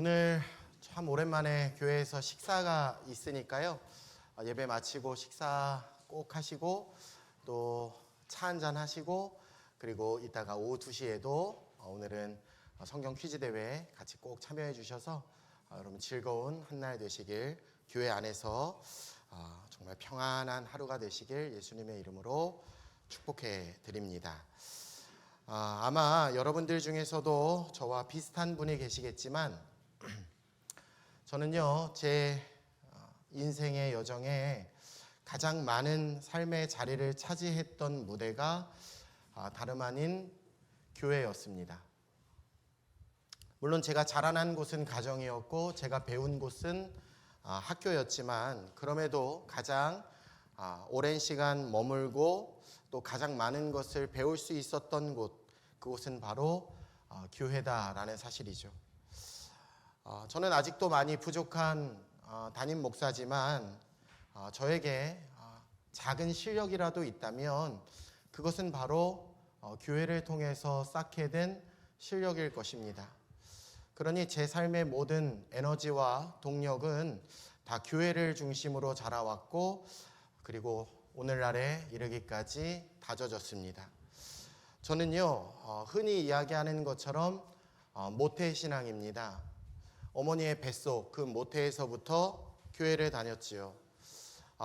오늘 참 오랜만에 교회에서 식사가 있으니까요. 예배 마치고 식사 꼭 하시고 또 차 한잔 하시고 그리고 이따가 오후 2시에도 오늘은 성경 퀴즈 대회에 같이 꼭 참여해 주셔서 여러분 즐거운 한날 되시길 교회 안에서 정말 평안한 하루가 되시길 예수님의 이름으로 축복해 드립니다. 아마 여러분들 중에서도 저와 비슷한 분이 계시겠지만 저는요 제 인생의 여정에 가장 많은 삶의 자리를 차지했던 무대가 다름 아닌 교회였습니다. 물론 제가 자라난 곳은 가정이었고 제가 배운 곳은 학교였지만 그럼에도 가장 오랜 시간 머물고 또 가장 많은 것을 배울 수 있었던 곳, 그곳은 바로 교회다라는 사실이죠. 저는 아직도 많이 부족한 담임 목사지만 저에게 작은 실력이라도 있다면 그것은 바로 교회를 통해서 쌓게 된 실력일 것입니다. 그러니 제 삶의 모든 에너지와 동력은 다 교회를 중심으로 자라왔고 그리고 오늘날에 이르기까지 다져졌습니다. 저는요 흔히 이야기하는 것처럼 모태신앙입니다. 어머니의 뱃속 그 모태에서부터 교회를 다녔지요.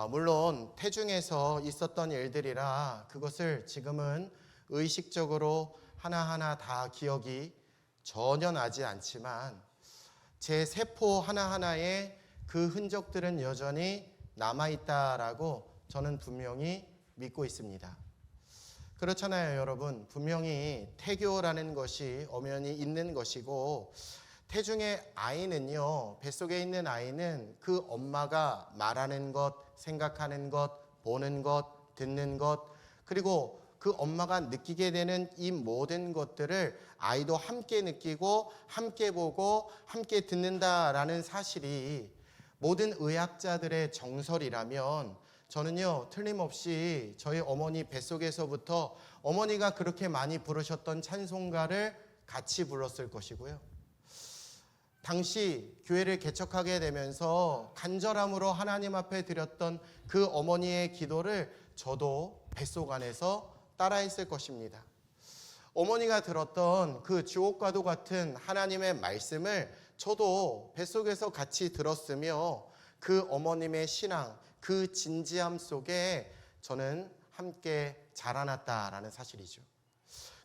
물론 태중에서 있었던 일들이라 그것을 지금은 의식적으로 하나하나 다 기억이 전혀 나지 않지만 제 세포 하나하나에 그 흔적들은 여전히 남아있다라고 저는 분명히 믿고 있습니다. 그렇잖아요, 여러분. 분명히 태교라는 것이 엄연히 있는 것이고 태중의 아이는요, 뱃속에 있는 아이는 그 엄마가 말하는 것, 생각하는 것, 보는 것, 듣는 것, 그리고 그 엄마가 느끼게 되는 이 모든 것들을 아이도 함께 느끼고 함께 보고 함께 듣는다라는 사실이 모든 의학자들의 정설이라면 저는요 틀림없이 저희 어머니 뱃속에서부터 어머니가 그렇게 많이 부르셨던 찬송가를 같이 불렀을 것이고요. 당시 교회를 개척하게 되면서 간절함으로 하나님 앞에 드렸던 그 어머니의 기도를 저도 뱃속 안에서 따라했을 것입니다. 어머니가 들었던 그 주옥과도 같은 하나님의 말씀을 저도 뱃속에서 같이 들었으며 그 어머님의 신앙, 그 진지함 속에 저는 함께 자라났다라는 사실이죠.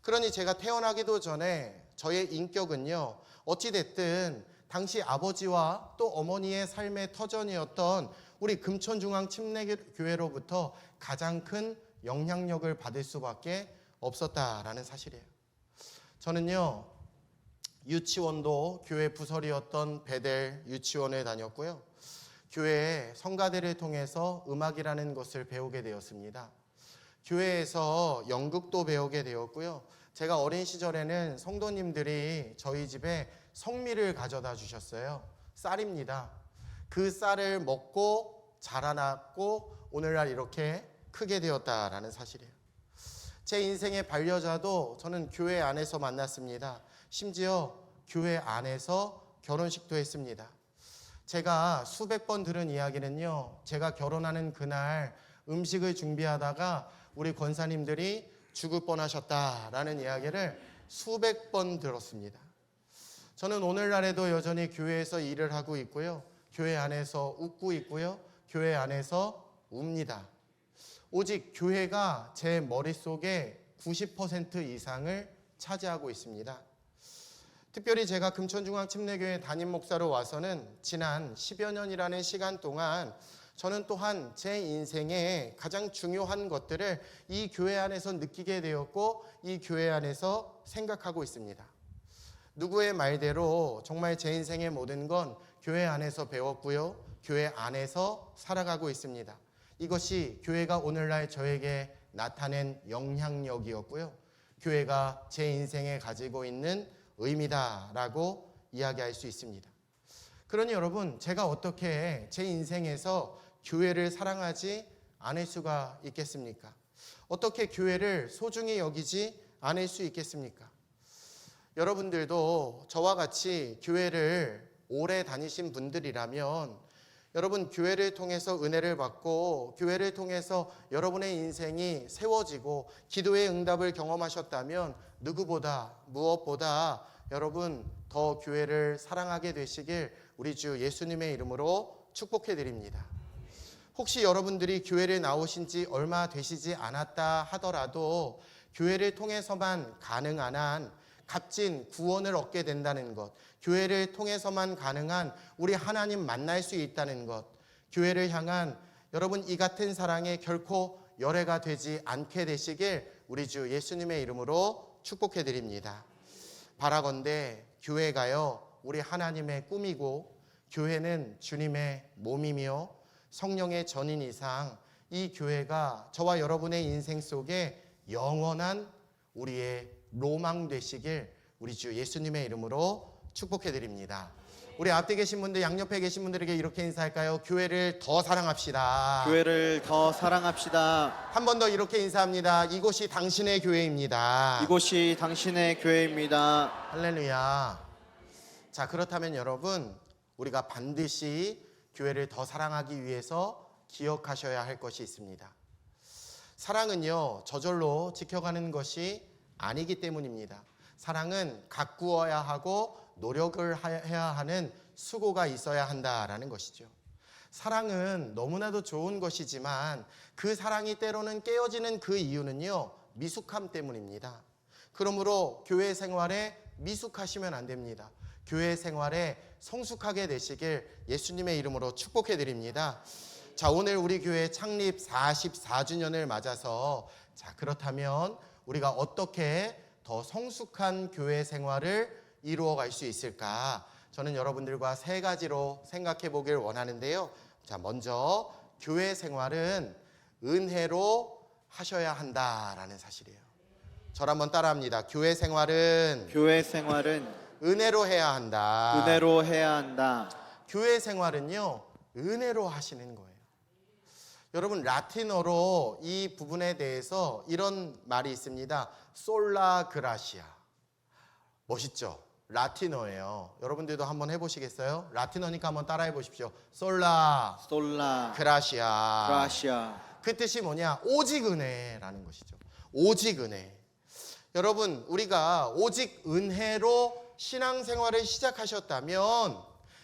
그러니 제가 태어나기도 전에 저의 인격은요 어찌됐든 당시 아버지와 또 어머니의 삶의 터전이었던 우리 금천중앙침례교회로부터 가장 큰 영향력을 받을 수밖에 없었다라는 사실이에요. 저는요 유치원도 교회 부설이었던 베델 유치원에 다녔고요. 교회에 성가대를 통해서 음악이라는 것을 배우게 되었습니다. 교회에서 연극도 배우게 되었고요. 제가 어린 시절에는 성도님들이 저희 집에 성미를 가져다 주셨어요. 쌀입니다. 그 쌀을 먹고 자라났고 오늘날 이렇게 크게 되었다라는 사실이에요. 제 인생의 반려자도 저는 교회 안에서 만났습니다. 심지어 교회 안에서 결혼식도 했습니다. 제가 수백 번 들은 이야기는요, 제가 결혼하는 그날 음식을 준비하다가 우리 권사님들이 죽을 뻔하셨다라는 이야기를 수백 번 들었습니다. 저는 오늘날에도 여전히 교회에서 일을 하고 있고요. 교회 안에서 웃고 있고요. 교회 안에서 웁니다. 오직 교회가 제 머릿속에 90% 이상을 차지하고 있습니다. 특별히 제가 금천중앙침례교회 담임 목사로 와서는 지난 10여 년이라는 시간 동안 저는 또한 제 인생의 가장 중요한 것들을 이 교회 안에서 느끼게 되었고 이 교회 안에서 생각하고 있습니다. 누구의 말대로 정말 제 인생의 모든 건 교회 안에서 배웠고요. 교회 안에서 살아가고 있습니다. 이것이 교회가 오늘날 저에게 나타낸 영향력이었고요. 교회가 제 인생에 가지고 있는 의미다라고 이야기할 수 있습니다. 그러니 여러분, 제가 어떻게 제 인생에서 교회를 사랑하지 않을 수가 있겠습니까? 어떻게 교회를 소중히 여기지 않을 수 있겠습니까? 여러분들도 저와 같이 교회를 오래 다니신 분들이라면 여러분 교회를 통해서 은혜를 받고 교회를 통해서 여러분의 인생이 세워지고 기도의 응답을 경험하셨다면 누구보다 무엇보다 여러분 더 교회를 사랑하게 되시길 우리 주 예수님의 이름으로 축복해 드립니다. 혹시 여러분들이 교회를 나오신 지 얼마 되시지 않았다 하더라도 교회를 통해서만 가능한 한 값진 구원을 얻게 된다는 것, 교회를 통해서만 가능한 우리 하나님 만날 수 있다는 것, 교회를 향한 여러분 이 같은 사랑에 결코 열애가 되지 않게 되시길 우리 주 예수님의 이름으로 축복해 드립니다. 바라건대 교회가요 우리 하나님의 꿈이고 교회는 주님의 몸이며 성령의 전인 이상 이 교회가 저와 여러분의 인생 속에 영원한 우리의 로망 되시길 우리 주 예수님의 이름으로 축복해 드립니다. 우리 앞에 계신 분들, 양옆에 계신 분들에게 이렇게 인사할까요? 교회를 더 사랑합시다. 교회를 더 사랑합시다. 한 번 더 이렇게 인사합니다. 이곳이 당신의 교회입니다. 이곳이 당신의 교회입니다. 할렐루야. 자, 그렇다면 여러분 우리가 반드시 교회를 더 사랑하기 위해서 기억하셔야 할 것이 있습니다. 사랑은요 저절로 지켜가는 것이 아니기 때문입니다. 사랑은 가꾸어야 하고 노력을 해야 하는 수고가 있어야 한다라는 것이죠. 사랑은 너무나도 좋은 것이지만 그 사랑이 때로는 깨어지는 그 이유는요 미숙함 때문입니다. 그러므로 교회 생활에 미숙하시면 안 됩니다. 교회 생활에 성숙하게 되시길 예수님의 이름으로 축복해 드립니다. 자, 오늘 우리 교회 창립 44주년을 맞아서 자, 그렇다면 우리가 어떻게 더 성숙한 교회 생활을 이루어갈 수 있을까? 저는 여러분들과 세 가지로 생각해 보길 원하는데요. 자, 먼저 교회 생활은 은혜로 하셔야 한다라는 사실이에요. 저를 한번 따라합니다. 교회 생활은 은혜로 해야 한다. 은혜로 해야 한다. 교회 생활은요 은혜로 하시는 거예요. 여러분 라틴어로 이 부분에 대해서 이런 말이 있습니다. 솔라 그라시아. 멋있죠? 라틴어예요. 여러분들도 한번 해보시겠어요? 라틴어니까 한번 따라해 보십시오. 솔라 그라시아. 그 뜻이 뭐냐? 오직 은혜라는 것이죠. 오직 은혜. 여러분 우리가 오직 은혜로 신앙생활을 시작하셨다면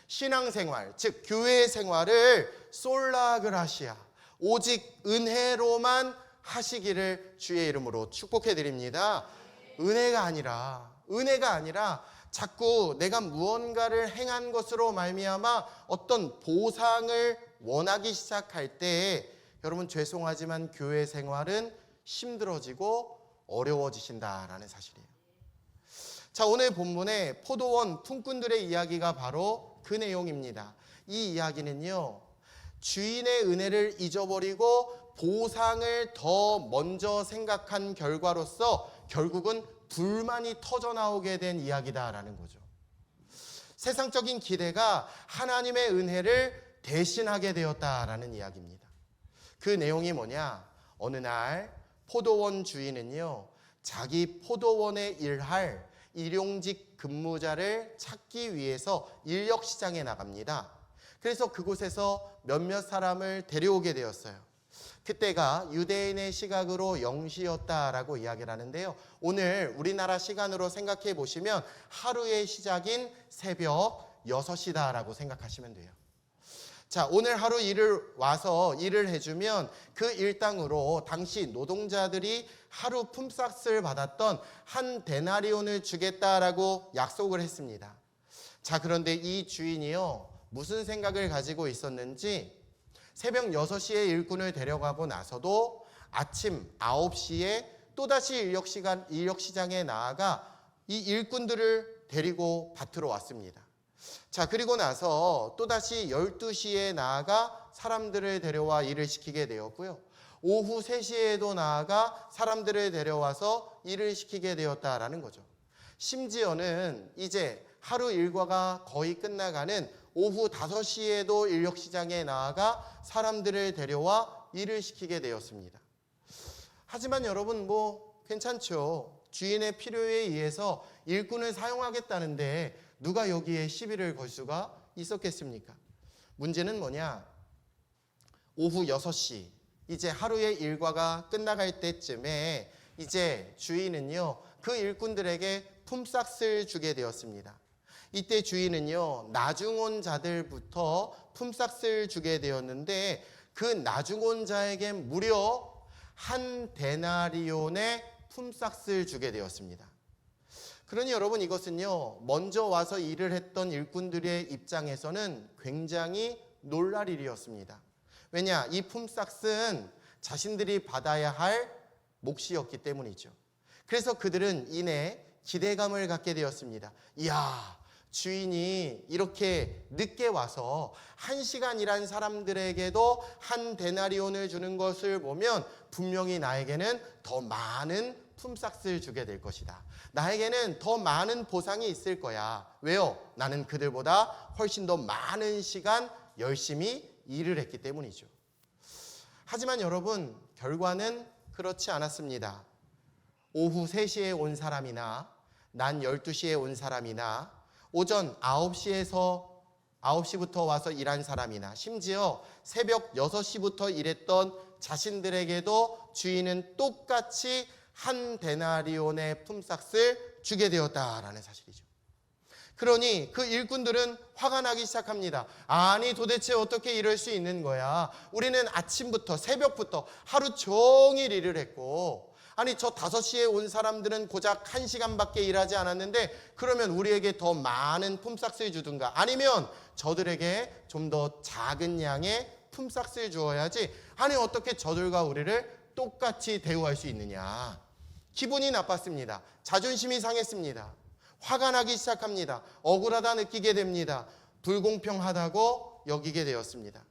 신앙생활, 즉 교회 생활을 솔라 그라시아, 오직 은혜로만 하시기를 주의 이름으로 축복해 드립니다. 은혜가 아니라 자꾸 내가 무언가를 행한 것으로 말미암아 어떤 보상을 원하기 시작할 때 여러분 죄송하지만 교회 생활은 힘들어지고 어려워지신다라는 사실이에요. 자, 오늘 본문의 포도원 품꾼들의 이야기가 바로 그 내용입니다. 이 이야기는요 주인의 은혜를 잊어버리고 보상을 더 먼저 생각한 결과로서 결국은 불만이 터져나오게 된 이야기다라는 거죠. 세상적인 기대가 하나님의 은혜를 대신하게 되었다라는 이야기입니다. 그 내용이 뭐냐? 어느 날 포도원 주인은요 자기 포도원에 일할 일용직 근무자를 찾기 위해서 인력시장에 나갑니다. 그래서 그곳에서 몇몇 사람을 데려오게 되었어요. 그때가 유대인의 시각으로 0시였다라고 이야기를 하는데요. 오늘 우리나라 시간으로 생각해 보시면 하루의 시작인 새벽 6시다라고 생각하시면 돼요. 자, 오늘 하루 와서 일을 해주면 그 일당으로 당시 노동자들이 하루 품삯을 받았던 한 데나리온을 주겠다라고 약속을 했습니다. 자, 그런데 이 주인이요 무슨 생각을 가지고 있었는지 새벽 6시에 일꾼을 데려가고 나서도 아침 9시에 또다시 인력시장에 나아가 이 일꾼들을 데리고 밭으로 왔습니다. 자, 그리고 나서 또다시 12시에 나아가 사람들을 데려와 일을 시키게 되었고요. 오후 3시에도 나아가 사람들을 데려와서 일을 시키게 되었다라는 거죠. 심지어는 이제 하루 일과가 거의 끝나가는 오후 5시에도 인력시장에 나아가 사람들을 데려와 일을 시키게 되었습니다. 하지만 여러분 괜찮죠. 주인의 필요에 의해서 일꾼을 사용하겠다는데 누가 여기에 시비를 걸 수가 있었겠습니까? 문제는 뭐냐? 오후 6시, 이제 하루의 일과가 끝나갈 때쯤에 이제 주인은요, 그 일꾼들에게 품삯을 주게 되었습니다. 이때 주인은요, 나중 온 자들부터 품삯을 주게 되었는데, 그 나중 온 자에게 무려 한 데나리온의 품삯을 주게 되었습니다. 그러니 여러분, 이것은요, 먼저 와서 일을 했던 일꾼들의 입장에서는 굉장히 놀랄 일이었습니다. 왜냐? 이 품삯은 자신들이 받아야 할 몫이었기 때문이죠. 그래서 그들은 이내 기대감을 갖게 되었습니다. 이야, 주인이 이렇게 늦게 와서 1시간 일한 사람들에게도 한 데나리온을 주는 것을 보면 분명히 나에게는 더 많은 품삯을 주게 될 것이다. 나에게는 더 많은 보상이 있을 거야. 왜요? 나는 그들보다 훨씬 더 많은 시간 열심히 일을 했기 때문이죠. 하지만 여러분, 결과는 그렇지 않았습니다. 오후 3시에 온 사람이나 낮 12시에 온 사람이나 오전 9시부터 와서 일한 사람이나 심지어 새벽 6시부터 일했던 자신들에게도 주인은 똑같이 한 데나리온의 품삯을 주게 되었다라는 사실이죠. 그러니 그 일꾼들은 화가 나기 시작합니다. 아니, 도대체 어떻게 이럴 수 있는 거야? 우리는 아침부터 새벽부터 하루 종일 일을 했고, 아니 저 5시에 온 사람들은 고작 1시간밖에 일하지 않았는데 그러면 우리에게 더 많은 품삯을 주든가, 아니면 저들에게 좀 더 작은 양의 품삯을 주어야지, 아니 어떻게 저들과 우리를 똑같이 대우할 수 있느냐. 기분이 나빴습니다. 자존심이 상했습니다. 화가 나기 시작합니다. 억울하다 느끼게 됩니다. 불공평하다고 여기게 되었습니다.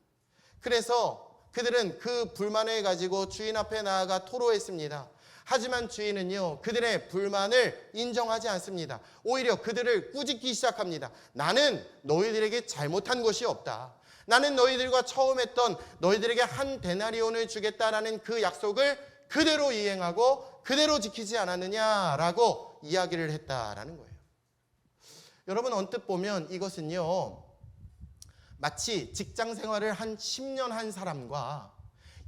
그래서 그들은 그 불만을 가지고 주인 앞에 나아가 토로했습니다. 하지만 주인은요, 그들의 불만을 인정하지 않습니다. 오히려 그들을 꾸짖기 시작합니다. 나는 너희들에게 잘못한 것이 없다. 나는 너희들과 처음 했던 너희들에게 한 데나리온을 주겠다라는 그 약속을 그대로 이행하고 그대로 지키지 않았느냐라고 이야기를 했다라는 거예요. 여러분, 언뜻 보면 이것은요, 마치 직장 생활을 한 10년 한 사람과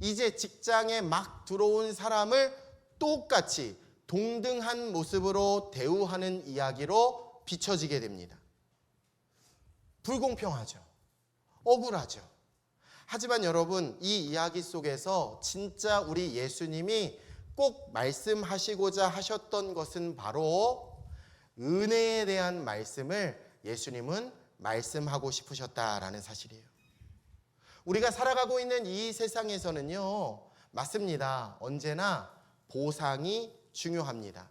이제 직장에 막 들어온 사람을 똑같이 동등한 모습으로 대우하는 이야기로 비춰지게 됩니다. 불공평하죠. 억울하죠. 하지만 여러분, 이 이야기 속에서 진짜 우리 예수님이 꼭 말씀하시고자 하셨던 것은 바로 은혜에 대한 말씀을 예수님은 말씀하고 싶으셨다라는 사실이에요. 우리가 살아가고 있는 이 세상에서는요, 맞습니다. 언제나 보상이 중요합니다.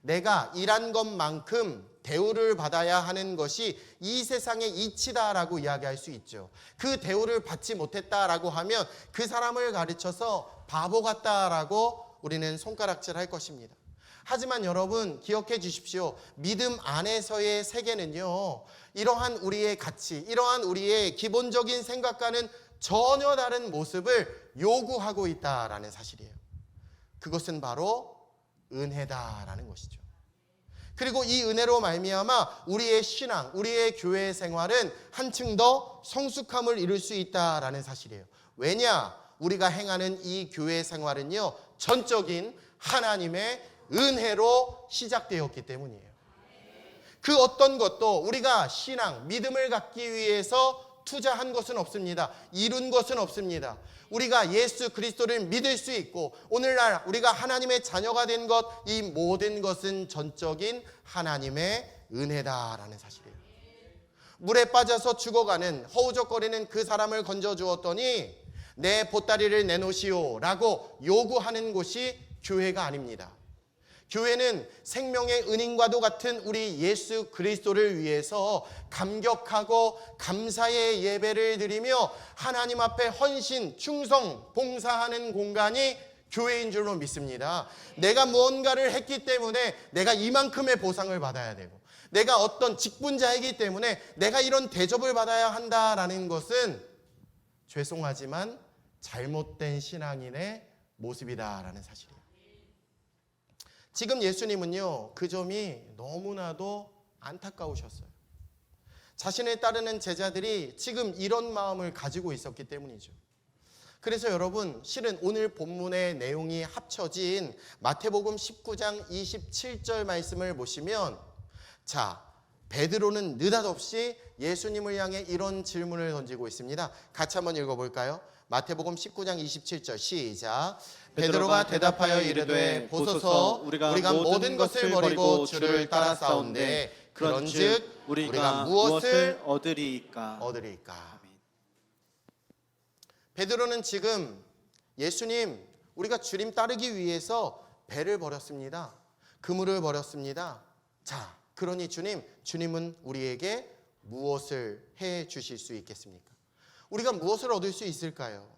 내가 일한 것만큼 대우를 받아야 하는 것이 이 세상의 이치다라고 이야기할 수 있죠. 그 대우를 받지 못했다라고 하면 그 사람을 가르쳐서 바보 같다라고 우리는 손가락질할 것입니다. 하지만 여러분, 기억해 주십시오. 믿음 안에서의 세계는요, 이러한 우리의 가치, 이러한 우리의 기본적인 생각과는 전혀 다른 모습을 요구하고 있다라는 사실이에요. 그것은 바로 은혜다라는 것이죠. 그리고 이 은혜로 말미암아 우리의 신앙, 우리의 교회 생활은 한층 더 성숙함을 이룰 수 있다라는 사실이에요. 왜냐? 우리가 행하는 이 교회 생활은요, 전적인 하나님의 은혜로 시작되었기 때문이에요. 그 어떤 것도 우리가 신앙, 믿음을 갖기 위해서 투자한 것은 없습니다. 이룬 것은 없습니다. 우리가 예수 그리스도를 믿을 수 있고 오늘날 우리가 하나님의 자녀가 된 것, 이 모든 것은 전적인 하나님의 은혜다라는 사실이에요. 물에 빠져서 죽어가는 허우적거리는 그 사람을 건져주었더니 내 보따리를 내놓으시오 라고 요구하는 곳이 교회가 아닙니다. 교회는 생명의 은인과도 같은 우리 예수 그리스도를 위해서 감격하고 감사의 예배를 드리며 하나님 앞에 헌신, 충성, 봉사하는 공간이 교회인 줄로 믿습니다. 내가 무언가를 했기 때문에 내가 이만큼의 보상을 받아야 되고, 내가 어떤 직분자이기 때문에 내가 이런 대접을 받아야 한다라는 것은 죄송하지만 잘못된 신앙인의 모습이다라는 사실이에요. 지금 예수님은요, 그 점이 너무나도 안타까우셨어요. 자신을 따르는 제자들이 지금 이런 마음을 가지고 있었기 때문이죠. 그래서 여러분, 실은 오늘 본문의 내용이 합쳐진 마태복음 19장 27절 말씀을 보시면, 자, 베드로는 느닷없이 예수님을 향해 이런 질문을 던지고 있습니다. 같이 한번 읽어볼까요? 마태복음 19장 27절 시작. 베드로가 대답하여 이르되 보소서, 우리가 모든 것을 버리고 주를 따라싸운데 그런즉 우리가 무엇을 얻으리이까? 베드로는 지금 예수님, 우리가 주님 따르기 위해서 배를 버렸습니다. 그물을 버렸습니다. 자, 그러니 주님은 우리에게 무엇을 해 주실 수 있겠습니까? 우리가 무엇을 얻을 수 있을까요?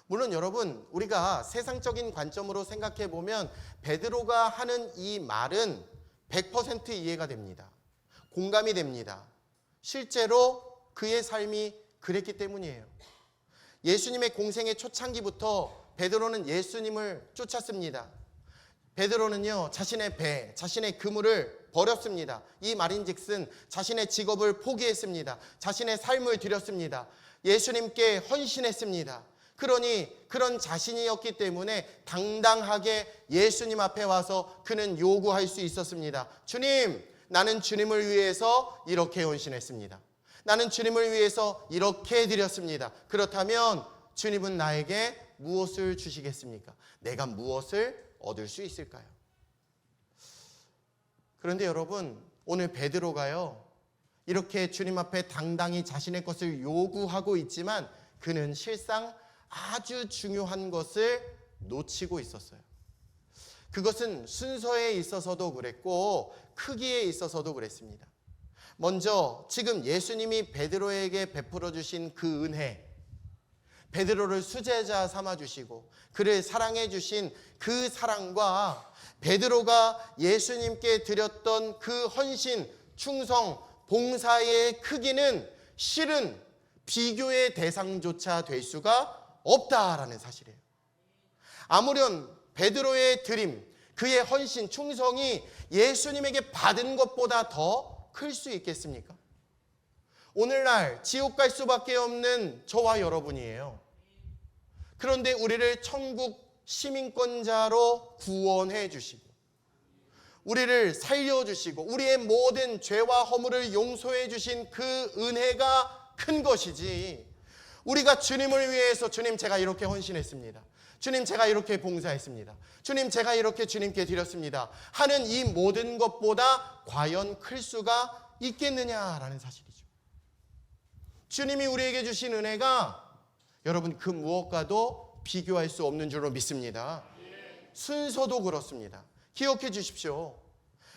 물론 여러분, 우리가 세상적인 관점으로 생각해 보면 베드로가 하는 이 말은 100% 이해가 됩니다. 공감이 됩니다. 실제로 그의 삶이 그랬기 때문이에요. 예수님의 공생의 초창기부터 베드로는 예수님을 쫓았습니다. 베드로는요, 자신의 배, 자신의 그물을 버렸습니다. 이 말인즉슨 자신의 직업을 포기했습니다. 자신의 삶을 드렸습니다. 예수님께 헌신했습니다. 그러니 그런 자신이었기 때문에 당당하게 예수님 앞에 와서 그는 요구할 수 있었습니다. 주님, 나는 주님을 위해서 이렇게 헌신했습니다. 나는 주님을 위해서 이렇게 드렸습니다. 그렇다면 주님은 나에게 무엇을 주시겠습니까? 내가 무엇을 얻을 수 있을까요? 그런데 여러분, 오늘 베드로가요, 이렇게 주님 앞에 당당히 자신의 것을 요구하고 있지만 그는 실상 아주 중요한 것을 놓치고 있었어요. 그것은 순서에 있어서도 그랬고 크기에 있어서도 그랬습니다. 먼저 지금 예수님이 베드로에게 베풀어 주신 그 은혜, 베드로를 수제자 삼아 주시고 그를 사랑해 주신 그 사랑과 베드로가 예수님께 드렸던 그 헌신, 충성, 봉사의 크기는 실은 비교의 대상조차 될 수가 없다라는 사실이에요. 아무렴 베드로의 드림, 그의 헌신, 충성이 예수님에게 받은 것보다 더 클 수 있겠습니까? 오늘날 지옥 갈 수밖에 없는 저와 여러분이에요. 그런데 우리를 천국 시민권자로 구원해 주시고 우리를 살려주시고 우리의 모든 죄와 허물을 용서해 주신 그 은혜가 큰 것이지, 우리가 주님을 위해서 주님 제가 이렇게 헌신했습니다, 주님 제가 이렇게 봉사했습니다, 주님 제가 이렇게 주님께 드렸습니다 하는 이 모든 것보다 과연 클 수가 있겠느냐라는 사실이죠. 주님이 우리에게 주신 은혜가 여러분 그 무엇과도 비교할 수 없는 줄로 믿습니다. 순서도 그렇습니다. 기억해 주십시오.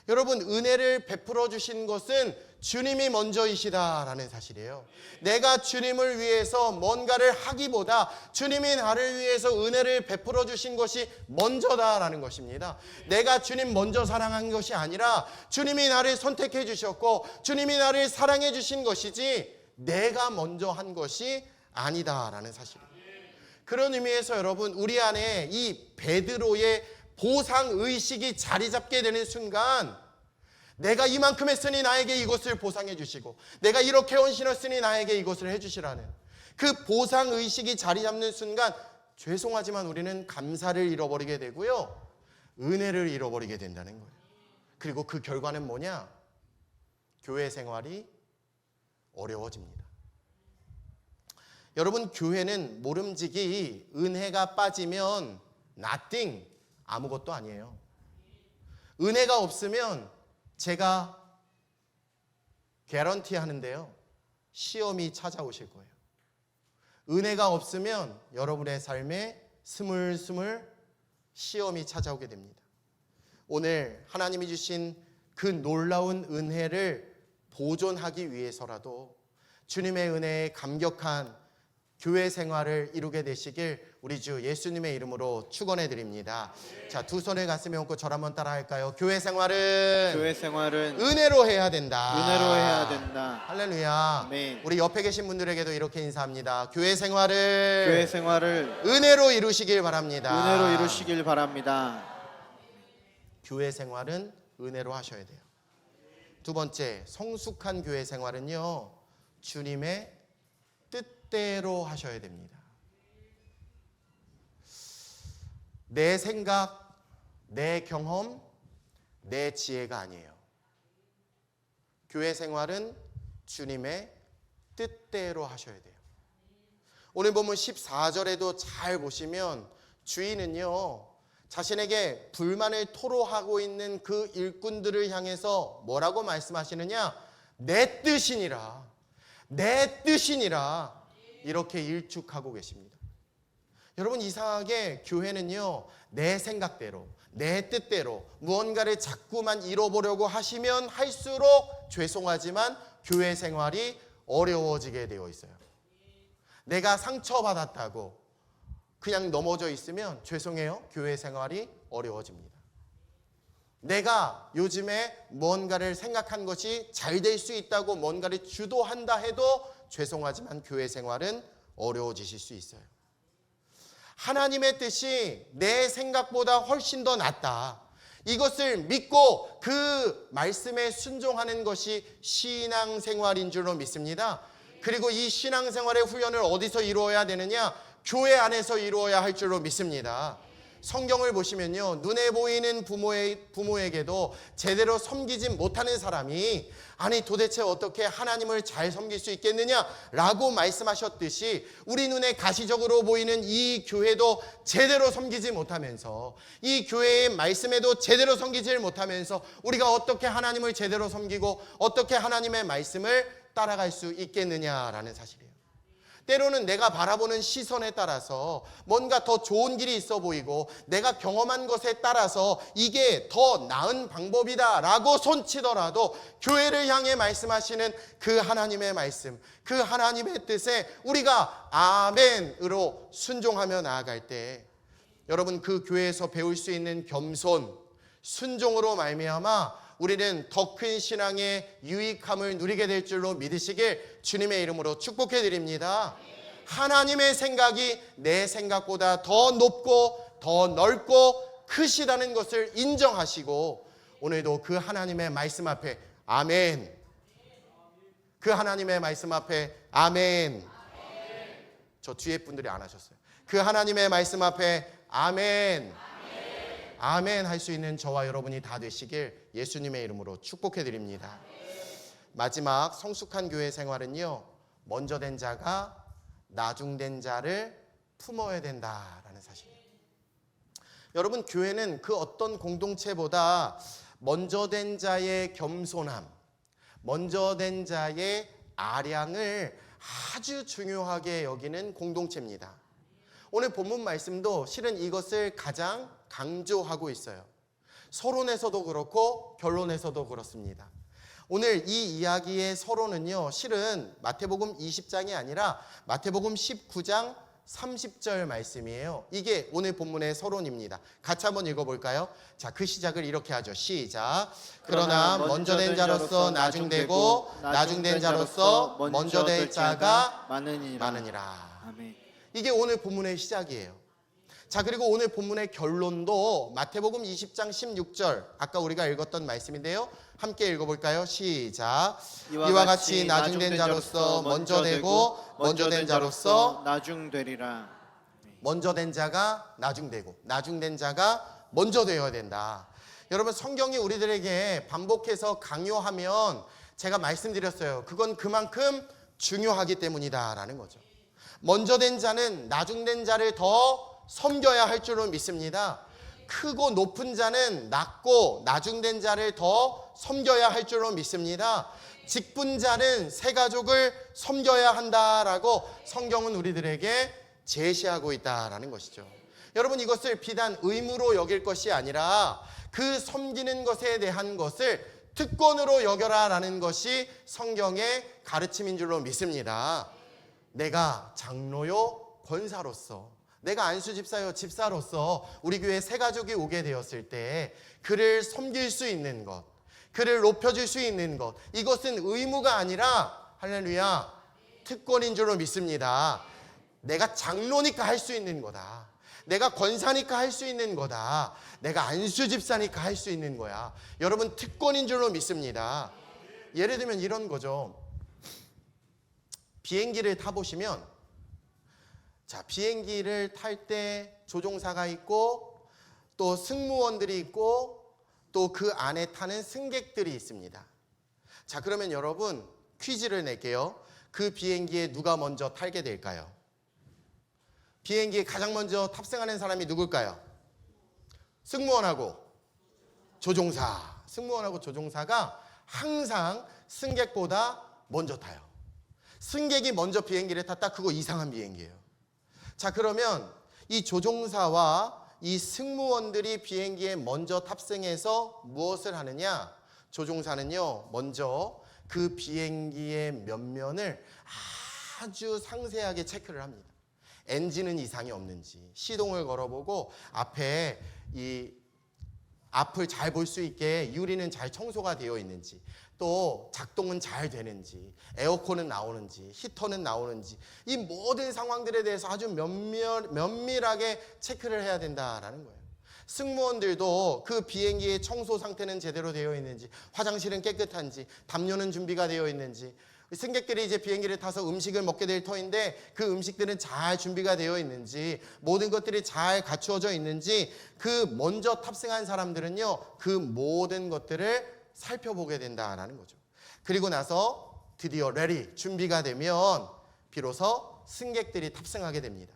여러분, 은혜를 베풀어 주신 것은 주님이 먼저이시다라는 사실이에요. 내가 주님을 위해서 뭔가를 하기보다 주님이 나를 위해서 은혜를 베풀어 주신 것이 먼저다라는 것입니다. 내가 주님 먼저 사랑한 것이 아니라 주님이 나를 선택해 주셨고 주님이 나를 사랑해 주신 것이지 내가 먼저 한 것이 아니다라는 사실입니다. 그런 의미에서 여러분, 우리 안에 이 베드로의 보상의식이 자리 잡게 되는 순간, 내가 이만큼 했으니 나에게 이것을 보상해 주시고 내가 이렇게 헌신했으니 나에게 이것을 해주시라는 그 보상의식이 자리 잡는 순간, 죄송하지만 우리는 감사를 잃어버리게 되고요, 은혜를 잃어버리게 된다는 거예요. 그리고 그 결과는 뭐냐? 교회 생활이 어려워집니다. 여러분, 교회는 모름지기 은혜가 빠지면 nothing, 아무것도 아니에요. 은혜가 없으면 제가 개런티 하는데요, 시험이 찾아오실 거예요. 은혜가 없으면 여러분의 삶에 스물스물 시험이 찾아오게 됩니다. 오늘 하나님이 주신 그 놀라운 은혜를 보존하기 위해서라도 주님의 은혜에 감격한 교회 생활을 이루게 되시길 우리 주 예수님의 이름으로 축원해 드립니다. 자, 두 손을 가슴에 얹고 저를 한번 따라 할까요? 교회 생활은 은혜로 해야 된다. 은혜로 해야 된다. 할렐루야. 아멘. 우리 옆에 계신 분들에게도 이렇게 인사합니다. 교회 생활을 은혜로 이루시길 바랍니다. 은혜로 이루시길 바랍니다. 교회 생활은 은혜로 하셔야 돼요. 두 번째, 성숙한 교회 생활은요, 주님의 뜻대로 하셔야 됩니다. 내 생각, 내 경험, 내 지혜가 아니에요. 교회 생활은 주님의 뜻대로 하셔야 돼요. 오늘 본문 14절에도 잘 보시면 주인은요, 자신에게 불만을 토로하고 있는 그 일꾼들을 향해서 뭐라고 말씀하시느냐? 내 뜻이니라, 내 뜻이니라, 이렇게 일축하고 계십니다. 여러분, 이상하게 교회는요, 내 생각대로, 내 뜻대로 무언가를 자꾸만 이뤄보려고 하시면 할수록 죄송하지만 교회 생활이 어려워지게 되어 있어요. 내가 상처받았다고 그냥 넘어져 있으면 죄송해요, 교회 생활이 어려워집니다. 내가 요즘에 뭔가를 생각한 것이 잘 될 수 있다고 뭔가를 주도한다 해도 죄송하지만 교회 생활은 어려워지실 수 있어요. 하나님의 뜻이 내 생각보다 훨씬 더 낫다, 이것을 믿고 그 말씀에 순종하는 것이 신앙생활인 줄로 믿습니다. 그리고 이 신앙생활의 훈련을 어디서 이루어야 되느냐? 교회 안에서 이루어야 할 줄로 믿습니다. 성경을 보시면요, 눈에 보이는 부모에게도 제대로 섬기지 못하는 사람이 아니 도대체 어떻게 하나님을 잘 섬길 수 있겠느냐라고 말씀하셨듯이 우리 눈에 가시적으로 보이는 이 교회도 제대로 섬기지 못하면서, 이 교회의 말씀에도 제대로 섬기지 못하면서 우리가 어떻게 하나님을 제대로 섬기고 어떻게 하나님의 말씀을 따라갈 수 있겠느냐라는 사실이에요. 때로는 내가 바라보는 시선에 따라서 뭔가 더 좋은 길이 있어 보이고 내가 경험한 것에 따라서 이게 더 나은 방법이다라고 손치더라도 교회를 향해 말씀하시는 그 하나님의 말씀, 그 하나님의 뜻에 우리가 아멘으로 순종하며 나아갈 때 여러분, 그 교회에서 배울 수 있는 겸손, 순종으로 말미암아 우리는 더 큰 신앙의 유익함을 누리게 될 줄로 믿으시길 주님의 이름으로 축복해 드립니다. 하나님의 생각이 내 생각보다 더 높고 더 넓고 크시다는 것을 인정하시고 오늘도 그 하나님의 말씀 앞에 아멘, 그 하나님의 말씀 앞에 아멘. 저 뒤에 분들이 안 하셨어요. 그 하나님의 말씀 앞에 아멘, 아멘 할 수 있는 저와 여러분이 다 되시길 예수님의 이름으로 축복해 드립니다. 마지막 성숙한 교회 생활은요, 먼저 된 자가 나중된 자를 품어야 된다라는 사실이에요. 여러분, 교회는 그 어떤 공동체보다 먼저 된 자의 겸손함, 먼저 된 자의 아량을 아주 중요하게 여기는 공동체입니다. 오늘 본문 말씀도 실은 이것을 가장 강조하고 있어요. 서론에서도 그렇고 결론에서도 그렇습니다. 오늘 이 이야기의 서론은요, 실은 마태복음 20장이 아니라 마태복음 19장 30절 말씀이에요. 이게 오늘 본문의 서론입니다. 같이 한번 읽어볼까요? 자, 그 시작을 이렇게 하죠. 시작. 그러나 먼저 된 자로서 나중되고 나중된 자로서 먼저 될 자가 많으니라. 아멘. 이게 오늘 본문의 시작이에요. 자, 그리고 오늘 본문의 결론도 마태복음 20장 16절, 아까 우리가 읽었던 말씀인데요. 함께 읽어볼까요? 시작. 이와 같이 나중된 자로서 먼저 되고 먼저 된 자로서 나중되리라. 먼저 된 자가 나중되고 나중된 자가 먼저 되어야 된다. 여러분, 성경이 우리들에게 반복해서 강요하면 제가 말씀드렸어요. 그건 그만큼 중요하기 때문이다라는 거죠. 먼저 된 자는 나중된 자를 더 섬겨야 할 줄로 믿습니다. 크고 높은 자는 낮고 나중된 자를 더 섬겨야 할 줄로 믿습니다. 직분자는 새 가족을 섬겨야 한다라고 성경은 우리들에게 제시하고 있다라는 것이죠. 여러분, 이것을 비단 의무로 여길 것이 아니라 그 섬기는 것에 대한 것을 특권으로 여겨라라는 것이 성경의 가르침인 줄로 믿습니다. 내가 장로요 권사로서, 내가 안수 집사요 집사로서 우리 교회 새 가족이 오게 되었을 때 그를 섬길 수 있는 것, 그를 높여줄 수 있는 것, 이것은 의무가 아니라 할렐루야 특권인 줄로 믿습니다. 내가 장로니까 할 수 있는 거다. 내가 권사니까 할 수 있는 거다. 내가 안수 집사니까 할 수 있는 거야. 여러분, 특권인 줄로 믿습니다. 예를 들면 이런 거죠. 비행기를 타보시면, 자, 비행기를 탈 때 조종사가 있고 또 승무원들이 있고 또 그 안에 타는 승객들이 있습니다. 자, 그러면 여러분 퀴즈를 낼게요. 그 비행기에 누가 먼저 타게 될까요? 비행기에 가장 먼저 탑승하는 사람이 누굴까요? 승무원하고 조종사. 승무원하고 조종사가 항상 승객보다 먼저 타요. 승객이 먼저 비행기를 탔다? 그거 이상한 비행기예요. 자, 그러면 이 조종사와 이 승무원들이 비행기에 먼저 탑승해서 무엇을 하느냐? 조종사는요, 먼저 그 비행기의 면면을 아주 상세하게 체크를 합니다. 엔진은 이상이 없는지, 시동을 걸어보고 앞에 이 앞을 잘 볼 수 있게 유리는 잘 청소가 되어 있는지, 또 작동은 잘 되는지, 에어컨은 나오는지, 히터는 나오는지, 이 모든 상황들에 대해서 아주 면밀하게 체크를 해야 된다라는 거예요. 승무원들도 그 비행기의 청소 상태는 제대로 되어 있는지, 화장실은 깨끗한지, 담요는 준비가 되어 있는지, 승객들이 이제 비행기를 타서 음식을 먹게 될 터인데 그 음식들은 잘 준비가 되어 있는지, 모든 것들이 잘 갖추어져 있는지, 그 먼저 탑승한 사람들은요, 그 모든 것들을 살펴보게 된다라는 거죠. 그리고 나서 드디어 레디, 준비가 되면 비로소 승객들이 탑승하게 됩니다.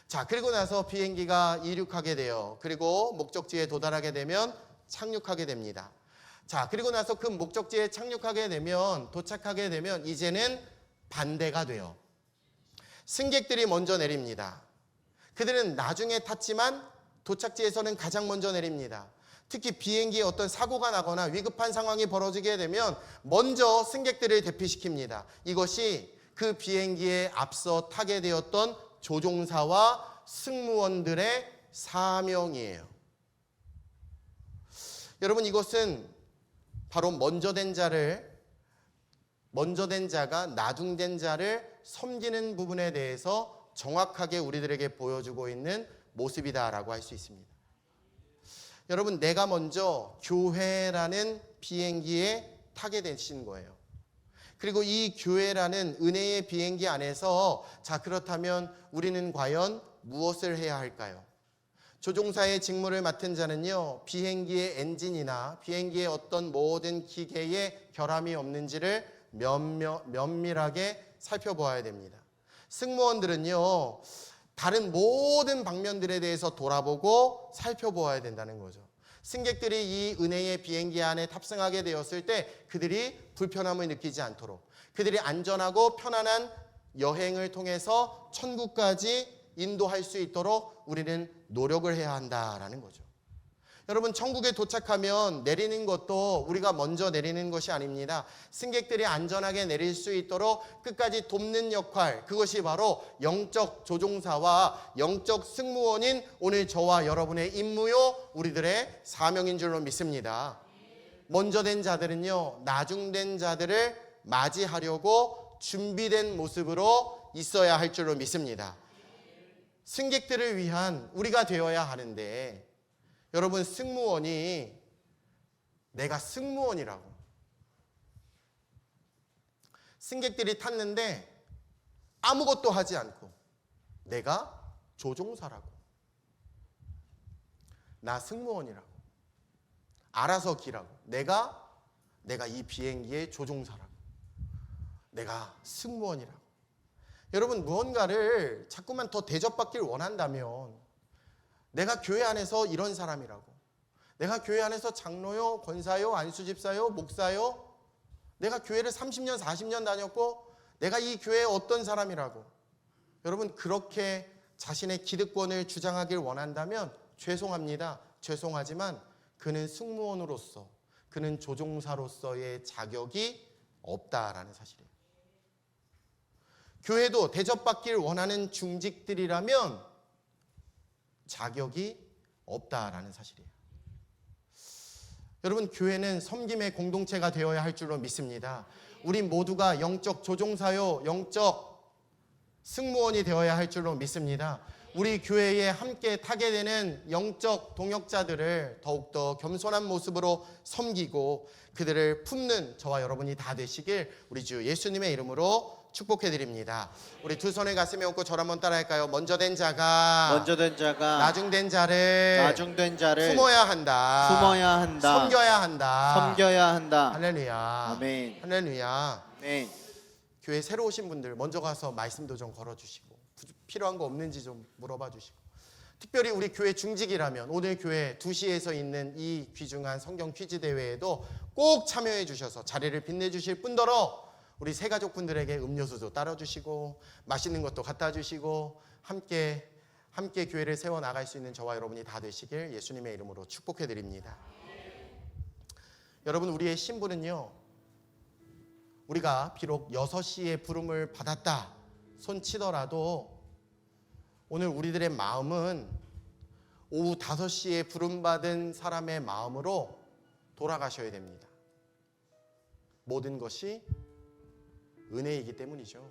자, 그리고 나서 비행기가 이륙하게 돼요. 그리고 목적지에 도달하게 되면 착륙하게 됩니다. 자, 그리고 나서 그 목적지에 착륙하게 되면, 도착하게 되면 이제는 반대가 돼요. 승객들이 먼저 내립니다. 그들은 나중에 탔지만 도착지에서는 가장 먼저 내립니다. 특히 비행기에 어떤 사고가 나거나 위급한 상황이 벌어지게 되면 먼저 승객들을 대피시킵니다. 이것이 그 비행기에 앞서 타게 되었던 조종사와 승무원들의 사명이에요. 여러분, 이것은 바로 먼저 된 자가 나중된 자를 섬기는 부분에 대해서 정확하게 우리들에게 보여주고 있는 모습이다라고 할 수 있습니다. 여러분, 내가 먼저 교회라는 비행기에 타게 되신 거예요. 그리고 이 교회라는 은혜의 비행기 안에서, 자, 그렇다면 우리는 과연 무엇을 해야 할까요? 조종사의 직무를 맡은 자는요, 비행기의 엔진이나 비행기의 어떤 모든 기계에 결함이 없는지를 면밀하게 살펴보아야 됩니다. 승무원들은요, 다른 모든 방면들에 대해서 돌아보고 살펴보아야 된다는 거죠. 승객들이 이 은혜의 비행기 안에 탑승하게 되었을 때 그들이 불편함을 느끼지 않도록, 그들이 안전하고 편안한 여행을 통해서 천국까지 인도할 수 있도록 우리는 노력을 해야 한다라는 거죠. 여러분, 천국에 도착하면 내리는 것도 우리가 먼저 내리는 것이 아닙니다. 승객들이 안전하게 내릴 수 있도록 끝까지 돕는 역할, 그것이 바로 영적 조종사와 영적 승무원인 오늘 저와 여러분의 임무요, 우리들의 사명인 줄로 믿습니다. 먼저 된 자들은요, 나중된 자들을 맞이하려고 준비된 모습으로 있어야 할 줄로 믿습니다. 승객들을 위한 우리가 되어야 하는데, 여러분, 승무원이, 내가 승무원이라고, 승객들이 탔는데 아무것도 하지 않고 내가 조종사라고, 나 승무원이라고, 알아서 기라고, 내가 이 비행기의 조종사라고, 내가 승무원이라고. 여러분, 무언가를 자꾸만 더 대접받길 원한다면, 내가 교회 안에서 이런 사람이라고, 내가 교회 안에서 장로요, 권사요, 안수집사요, 목사요, 내가 교회를 30년, 40년 다녔고 내가 이 교회의 어떤 사람이라고, 여러분, 그렇게 자신의 기득권을 주장하길 원한다면 죄송합니다. 죄송하지만 그는 승무원으로서, 그는 조종사로서의 자격이 없다라는 사실이에요. 교회도 대접받길 원하는 중직들이라면 자격이 없다라는 사실이에요. 여러분, 교회는 섬김의 공동체가 되어야 할 줄로 믿습니다. 우리 모두가 영적 조종사요, 영적 승무원이 되어야 할 줄로 믿습니다. 우리 교회에 함께 타게 되는 영적 동역자들을 더욱더 겸손한 모습으로 섬기고 그들을 품는 저와 여러분이 다 되시길 우리 주 예수님의 이름으로 축복해 드립니다. 우리 두 손을 가슴에 얹고 저를 한번 따라할까요? 먼저 된 자가 나중된 자를 품어야 한다. 섬겨야 한다. 할렐루야. 아멘. 할렐루야. 네. 교회 새로 오신 분들 먼저 가서 말씀도 좀 걸어주시고 필요한 거 없는지 좀 물어봐 주시고, 특별히 우리 교회 중직이라면 오늘 교회 2시에서 있는 이 귀중한 성경 퀴즈 대회에도 꼭 참여해 주셔서 자리를 빛내주실 뿐더러 우리 새가족분들에게 음료수도 따라주시고 맛있는 것도 갖다 주시고 함께 교회를 세워나갈 수 있는 저와 여러분이 다 되시길 예수님의 이름으로 축복해 드립니다. 여러분, 우리의 신분은요, 우리가 비록 6시에 부름을 받았다 손치더라도 오늘 우리들의 마음은 오후 5시에 부름받은 사람의 마음으로 돌아가셔야 됩니다. 모든 것이 은혜이기 때문이죠.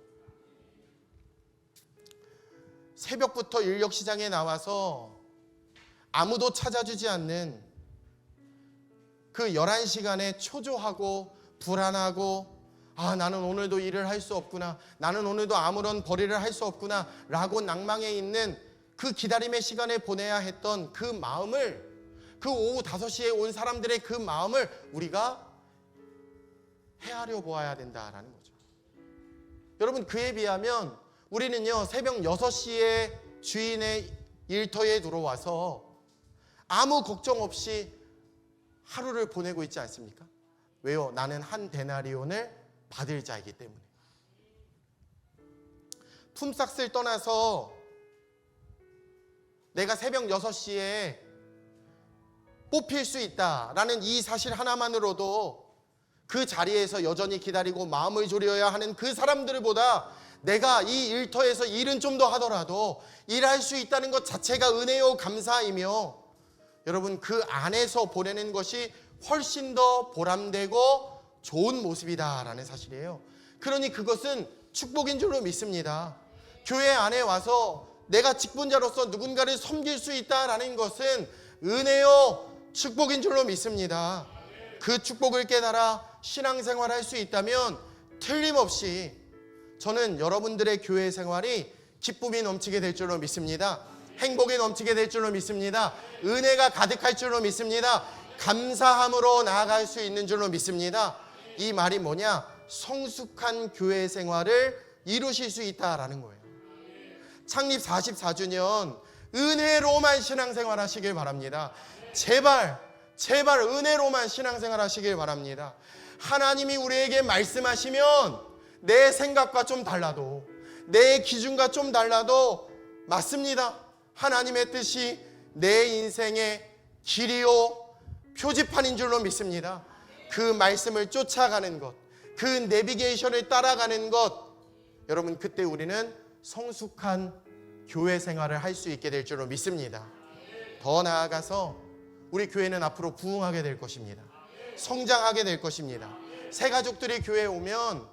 새벽부터 인력시장에 나와서 아무도 찾아주지 않는 그 11시간에 초조하고 불안하고 나는 오늘도 일을 할 수 없구나, 나는 오늘도 아무런 벌이를 할 수 없구나 라고 낭망해 있는 그 기다림의 시간을 보내야 했던 그 마음을, 그 오후 5시에 온 사람들의 그 마음을 우리가 헤아려 보아야 된다라는 거죠. 여러분, 그에 비하면 우리는요, 새벽 6시에 주인의 일터에 들어와서 아무 걱정 없이 하루를 보내고 있지 않습니까? 왜요? 나는 한 데나리온을 받을 자이기 때문에. 품삯을 떠나서 내가 새벽 6시에 뽑힐 수 있다라는 이 사실 하나만으로도 그 자리에서 여전히 기다리고 마음을 졸여야 하는 그 사람들보다 내가 이 일터에서 일은 좀 더 하더라도 일할 수 있다는 것 자체가 은혜요 감사이며, 여러분, 그 안에서 보내는 것이 훨씬 더 보람되고 좋은 모습이다라는 사실이에요. 그러니 그것은 축복인 줄로 믿습니다. 교회 안에 와서 내가 직분자로서 누군가를 섬길 수 있다라는 것은 은혜요 축복인 줄로 믿습니다. 그 축복을 깨달아 신앙생활 할 수 있다면 틀림없이 저는 여러분들의 교회 생활이 기쁨이 넘치게 될 줄로 믿습니다. 행복이 넘치게 될 줄로 믿습니다. 은혜가 가득할 줄로 믿습니다. 감사함으로 나아갈 수 있는 줄로 믿습니다. 이 말이 뭐냐? 성숙한 교회 생활을 이루실 수 있다라는 거예요. 창립 44주년 은혜로만 신앙생활 하시길 바랍니다. 제발 은혜로만 신앙생활 하시길 바랍니다. 하나님이 우리에게 말씀하시면 내 생각과 좀 달라도, 내 기준과 좀 달라도 맞습니다. 하나님의 뜻이 내 인생의 길이요 표지판인 줄로 믿습니다. 그 말씀을 쫓아가는 것, 그 내비게이션을 따라가는 것, 여러분, 그때 우리는 성숙한 교회 생활을 할 수 있게 될 줄로 믿습니다. 더 나아가서 우리 교회는 앞으로 부흥하게 될 것입니다. 성장하게 될 것입니다. 새 가족들이 교회에 오면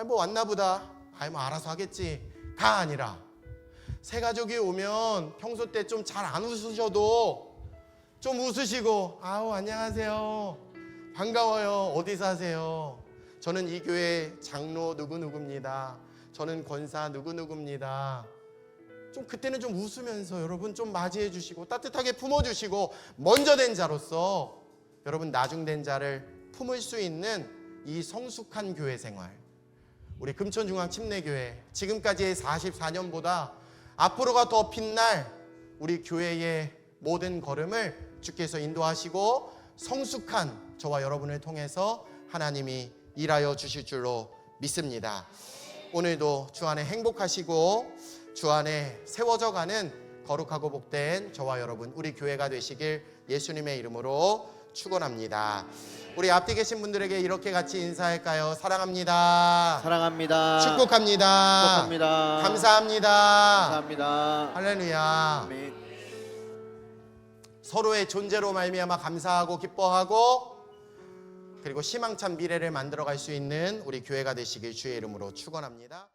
뭐 왔나 보다, 뭐 알아서 하겠지가 아니라, 새 가족이 오면 평소 때 좀 잘 안 웃으셔도 좀 웃으시고, 안녕하세요, 반가워요, 어디 사세요, 저는 이 교회 장로 누구누구입니다, 저는 권사 누구누구입니다, 좀 그때는 좀 웃으면서 여러분 좀 맞이해 주시고 따뜻하게 품어주시고, 먼저 된 자로서 여러분 나중된 자를 품을 수 있는 이 성숙한 교회 생활, 우리 금천중앙 침례교회 지금까지의 44년보다 앞으로가 더 빛날 우리 교회의 모든 걸음을 주께서 인도하시고 성숙한 저와 여러분을 통해서 하나님이 일하여 주실 줄로 믿습니다. 오늘도 주 안에 행복하시고 주 안에 세워져 가는 거룩하고 복된 저와 여러분, 우리 교회가 되시길 예수님의 이름으로 축원합니다. 우리 앞뒤 계신 분들에게 이렇게 같이 인사할까요? 사랑합니다. 사랑합니다. 축복합니다. 축복합니다. 감사합니다. 감사합니다. 할렐루야. 아멘. 서로의 존재로 말미암아 감사하고 기뻐하고 그리고 희망찬 미래를 만들어갈 수 있는 우리 교회가 되시길 주의 이름으로 축원합니다.